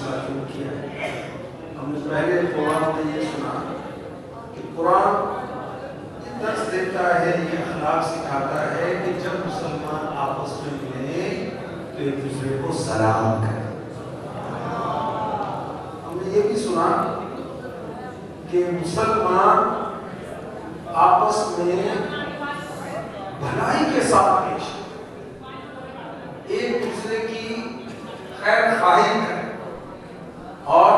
سلسلہ شروع کیا ہے. ہم نے پہلے قرآن میں یہ سنا کہ قرآن درس دیتا ہے، یہ اخلاق سکھاتا ہے کہ جب مسلمان آپس میں ملیں تو ایک دوسرے کو سلام کریں. ہم نے یہ بھی سنا کہ مسلمان آپس میں بھلائی کے ساتھ پیش ایک دوسرے کی خیر خواہی کریں. اور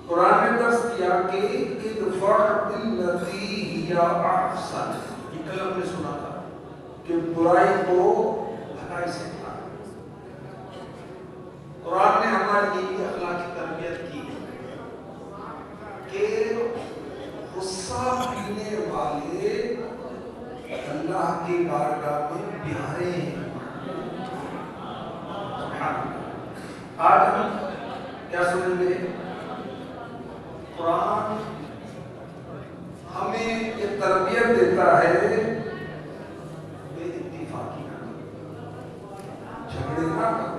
قرآن نے درس دیا کہ ادفع باللتی ہی احسن، یہ کل ہم نے سنا تھا کہ برائی کو بھلائی سے ہٹانا. قرآن نے ہماری یہ اخلاقی تربیت کی کہ غصہ پینے والے اللہ کی بارگاہ میں پیارے ہیں. آج ہم کیا سنیں گے؟ قرآن ہمیں یہ تربیت دیتا ہے بے اتفاقی نہ کرو، جھگڑے نہ کرو،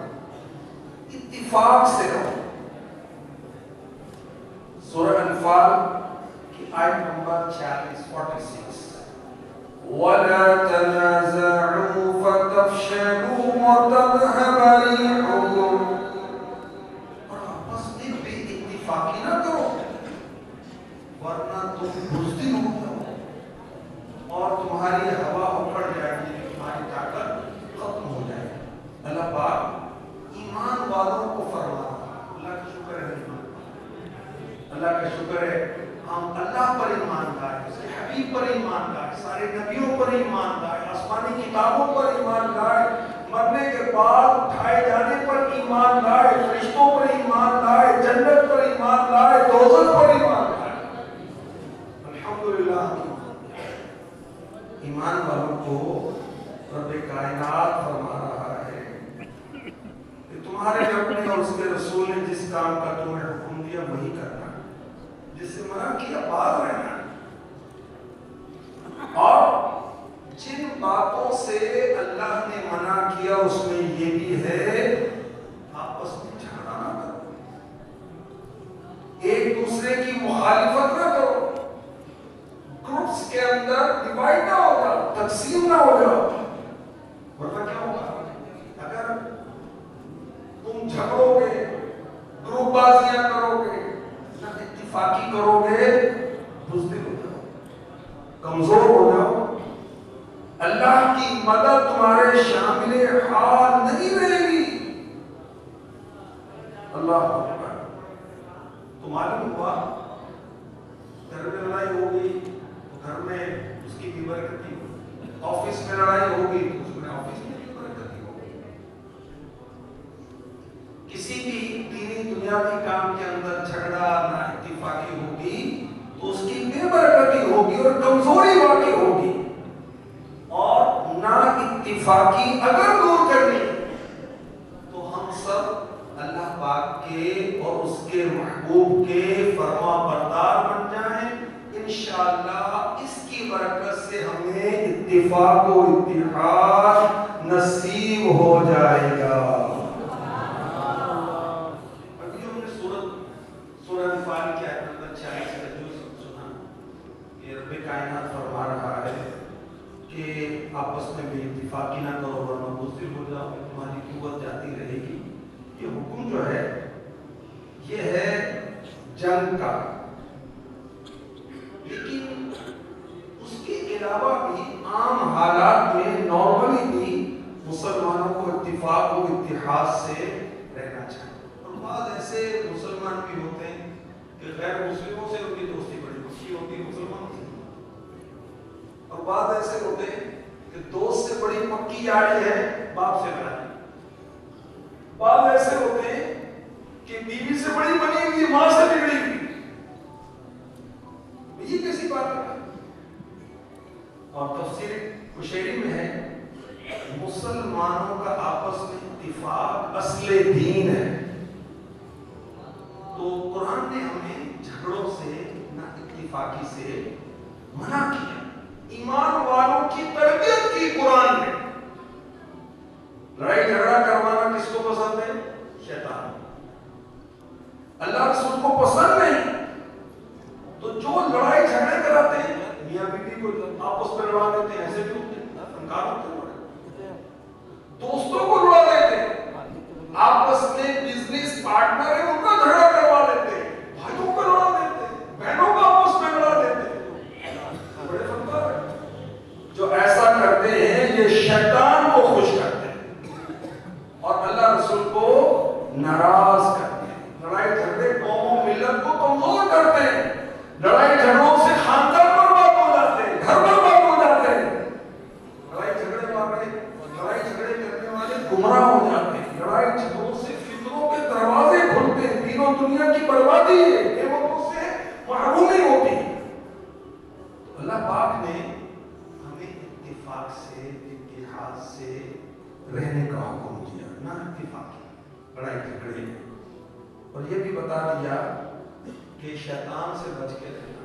اتفاق سے رہو. سورہ انفال کی آیت نمبر 46 وَلَا تَنَازَعُوا فَتَفْشَلُوا وَتَذْهَبَ رِيحُكُمْ، اور آپس میں بے اتفاقی نہ کرو ورنہ تم بزدل ہو جاؤ اور تمہاری ہوا اکھڑ جائے گی، تمہاری طاقت ختم ہو جائے گی. اللہ پاک ایمان والوں کو فرما رہا. اللہ کا شکر ہے، اللہ کا شکر ہے ہم اللہ پر ایمان لائے، اس کے حبیب پر ایمان لائے، سارے نبیوں پر ایمان لائے، آسمانی کتابوں پر ایمان لائے، مرنے کے بعد اٹھائے جانے پر ایمان لائے، فرشتوں پر ایمان لائے، جنت پر ایمان لائے، دوزخ پر ایمان لائے. الحمدللہ ایمان والوں کو رب کائنات فرما رہا ہے کہ تمہارے رب نے اور اس کے رسول نے جس کام کا تمہیں حکم دیا وہی کرنا، جس سے منع کیا باز رہنا. اور جن باتوں سے اللہ نے منع کیا اس میں یہ بھی ہے آپس میں جھگڑا نہ کرو، ایک دوسرے کی مخالفت نہ کرو، گروپس کے اندر ڈیوائڈ نہ ہو جاؤ، تقسیم نہ ہو جاؤ. ورنہ کیا ہوگا؟ اگر تم جھگڑو گے، گروپ بازیاں کرو گے، اتفاقی کرو گے، بزدل ہو جاؤ، کمزور ہو جاؤ، اللہ کی مدد تمہارے شامل حال نہیں رہے گی. اللہ اکبر. تو معلوم ہوا گھر میں لڑائی ہوگی تو گھر میں اس کی بھی برکتی ہوگی، آفس میں لڑائی ہوگی تو اس میں آفس میں بھی برکتی ہوگی، کسی بھی دینی دنیاوی کام کے اندر جھگڑا نہ اتفاقی ہوگی تو اس کی بے برکتی ہوگی اور کمزوری واقع ہوگی. اور نہ اتفاقی اگر دور کرنی تو ہم سب اللہ پاک کے اور اس کے محبوب کے فرما بردار بن جائیں. انشاءاللہ اس کی برکت سے ہمیں اتفاق و اتحاد نصیب ہو جائے گا. ابھی ہم نے سورہ انفال کی آیت نمبر 46 کا جو سنا کہ رب کائنات فرما رہا ہے کہ آپس میں بے اتفاقی نہ کرو ورنہ بزدل ہو جاؤ، تمہاری قوت جاتی رہے گی. یہ حکم جو ہے یہ ہے جنگ کا، لیکن اس کے علاوہ بھی عام حالات میں نارملی بھی مسلمانوں کو اتفاق و اتحاد سے رہنا چاہیے. اور بعض ایسے مسلمان بھی ہوتے ہیں کہ غیر مسلموں سے ان کی دوستی بڑی پکی ہوتی ہے مسلمانوں سے، اور بعض ایسے ہوتے ہیں کہ دوست سے بڑی پکی یاری ہے باپ سے لڑائی. بعض ایسے ہوتے ہیں کہ بیوی سے بڑی بنی ہوئی ماں سے بگڑی ہوئی. یہ کیسی بات ہے؟ اور تفسیر قشیری میں ہے مسلمانوں کا آپس میں اتفاق اصل دین ہے. تو قرآن نے ہمیں جھگڑوں سے نہ اتفاقی سے منع کیا. ایمان والوں کی تربیت کی قرآن نے. لڑائی جھگڑا کروانا کس کو پسند ہے؟ شیطان. اللہ رسول کو پسند نہیں. تو جو لڑائی جھگڑے کراتے ہیں میاں بیوی کو آپس میں لڑا دیتے ہیں, ایسے بھی ہوتے ہیں, فنکار ہوتے ہیں, دوستوں کو لڑا دیتے ہیں, آپس میں بزنس پارٹنر ہیں ان کا جھگڑا کروا لیتے ہیں, بھائیوں کو لڑا دیتے ہیں, بہنوں کو آپس میں لڑا دیتے ہیں. بڑے فنکار ہیں. جو ایسا کرتے ہیں یہ شیطان کو خوش کرتے ہیں اور اللہ رسول کو ناراض کرتے ہیں. لڑائی جھگڑے قوم ملت کو کمزور کرتے ہیں. لڑائی جھگڑوں سے خاندان برباد ہو جاتے ہیں, گھر برباد ہو جاتے ہیں. لڑائی جھگڑے کرنے والے گمراہ ہو جاتے ہیں. لڑائی جھگڑوں سے فتنوں کے دروازے کھلتے ہیں. دین و دنیا کی بربادی ہے, نعمتوں سے محرومی ہوتی ہے. تو اللہ پاک نے ہمیں اتفاق سے, اتحاد سے رہنے کا حکم دیا, نہ اتفاق لڑائی جھگڑے, اور یہ بھی بتا دیا کہ شیطان سے بچ کے رہنا,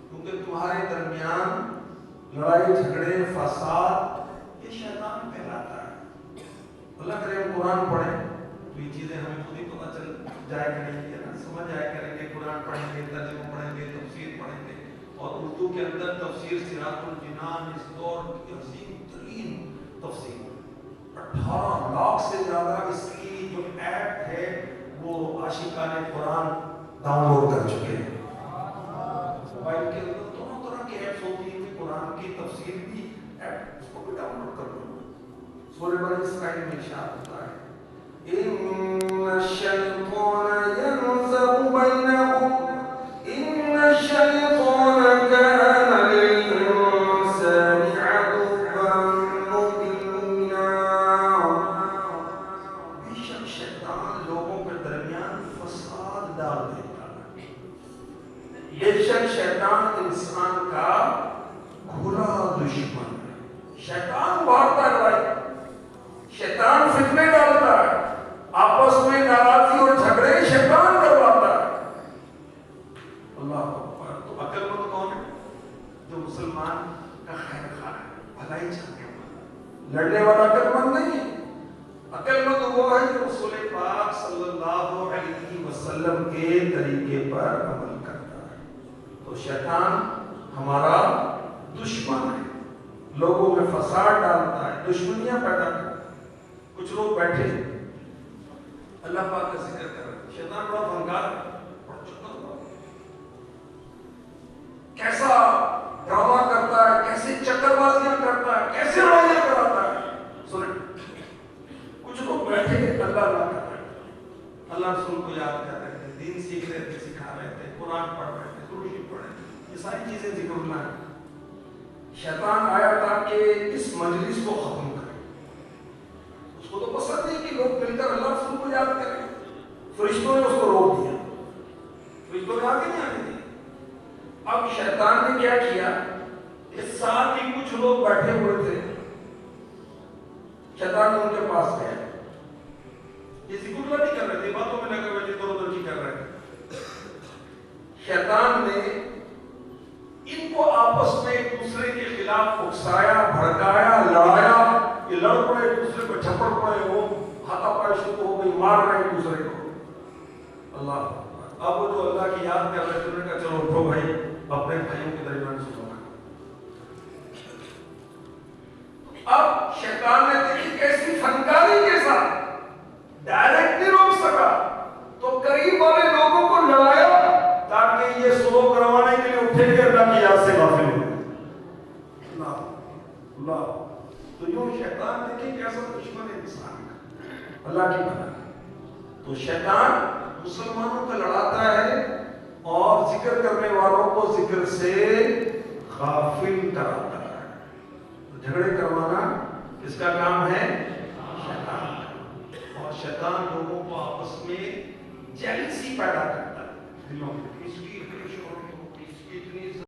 کیونکہ تمہارے درمیان لڑائی جھگڑے فساد یہ شیطان پھیلاتا ہے. اللہ کرے ہم قرآن پڑھیں تو یہ چیزیں ہمیں خود ہی پتہ چل جائے کریں گے نا, سمجھ جائے کریں گے. قرآن پڑھیں گے, ترجمہ پڑھیں گے, تفسیر پڑھیں گے, اور اردو کے اندر تفسیر صراط الجنان اس دور کی عظیم ترین تفسیر, 18 لاکھ سے زیادہ اس کی جو ایپ ہے وہ عاشقان قرآن ڈاؤن لوڈ کر چکے ہیں. موبائل کے اندر دونوں طرح کی ایپس ہوتی ہیں, قرآن کی تفسیر بھی ایپ, اس کو بھی ڈاؤن لوڈ کر لو. سورہ بنی اسرائیل میں ارشاد ہوتا ہے ان الشیطان ینزغ بینہم ان الشیطان کان للانسان عدوا مبینا. بے شک شیطان لوگوں کے درمیان فساد ڈال دیتا ہے. بے شک شیطان انسان کا کھلا دشمن ہے. شیطان بھاگتا ہے لڑائی, شیطان فتنے ڈالتا ہے, آپس میں ناراضی اور جھگڑے شیطان کرواتا ہے. اللہ اکبر. تو عقل مند کون ہے؟ جو مسلمان کا خیر خواہ ہے, بھلائی چاہنے والا. لڑنے والا عقل مند نہیں ہے. عقل مند وہ ہے جو رسول پاک صلی اللہ علیہ وسلم کے طریقے پر عمل کرتا ہے. تو شیطان ہمارا دشمن ہے, لوگوں میں فساد ڈالتا ہے, دشمنیاں پیدا کرتا ہے. کچھ لوگ بیٹھے اللہ پاک کا ذکر کر رہے ہیں, شیطان بڑا فنکار ہے, کیسا ڈرامہ کرتا ہے, کیسے چکر بازیاں کرتا ہے, کیسے لڑائیاں کراتا ہے. سنیں, کچھ لوگ بیٹھے اللہ کر رہے ہیں, اللہ رسول کو یاد کر رہے تھے, دین سیکھ رہے تھے, سکھا رہے تھے, قرآن پڑھ رہے تھے, درود شریف پڑھ رہے تھے, یہ ساری چیزیں ذکر اللہ ہے. شیطان آیا تھا کہ اس مجلس کو ختم کرے. اس کو تو پسند نہیں کہ لوگ مل کر اللہ رسول کو یاد کریں. فرشتوں نے اس کو روک دیا, فرشتوں نے آگے نہیں آنے دیا. اب شیطان نے کیا کیا, اس ساتھ ہی کچھ لوگ بیٹھے ہوئے تھے, شیطان نے ان کے پاس گیا. یہ ذکر اللہ نہیں کر رہے تھے, باتوں میں لگے ہوئے تھے, ادھر ادھر کی کر رہے تھے. شیطان نے ان کو آپس میں ایک دوسرے کے خلاف اکسایا, بھڑکایا, لڑایا. یہ لڑ پڑے, ایک دوسرے کو چھپڑ پڑے, وہ ہاتھا پائی شروع ہو گئی, مار رہے ایک دوسرے کو. اللہ. اب وہ جو اللہ کی یاد کر رہے تھے, انہوں نے کہا چلو اٹھو بھائی, اپنے بھائیوں کے درمیان سنو. اب شیطان نے دیکھی کیسی فنکاری کے ساتھ, ڈائریکٹ نہیں روک سکا, تو قریب والے لوگوں کو لڑایا تاکہ یہ سلو کروانے کے لیے اٹھے گئے, اللہ کی یاد سے غافل ہو. اللہ. تو یوں شیطان دیکھیں کیسا دشمن ہے انسان کا, اللہ کی بنا. تو شیطان مسلمانوں کا لڑاتا ہے اور ذکر کرنے والوں کو ذکر سے غافل کراتا ہے. جھگڑے کروانا کس کا کام ہے؟ شیطان کا. اور شیطان لوگوں کو آپس میں جیلسی پیدا کرتا ہے دلوں میں, اس کی اتنی شہرت ہو, اس کی اتنی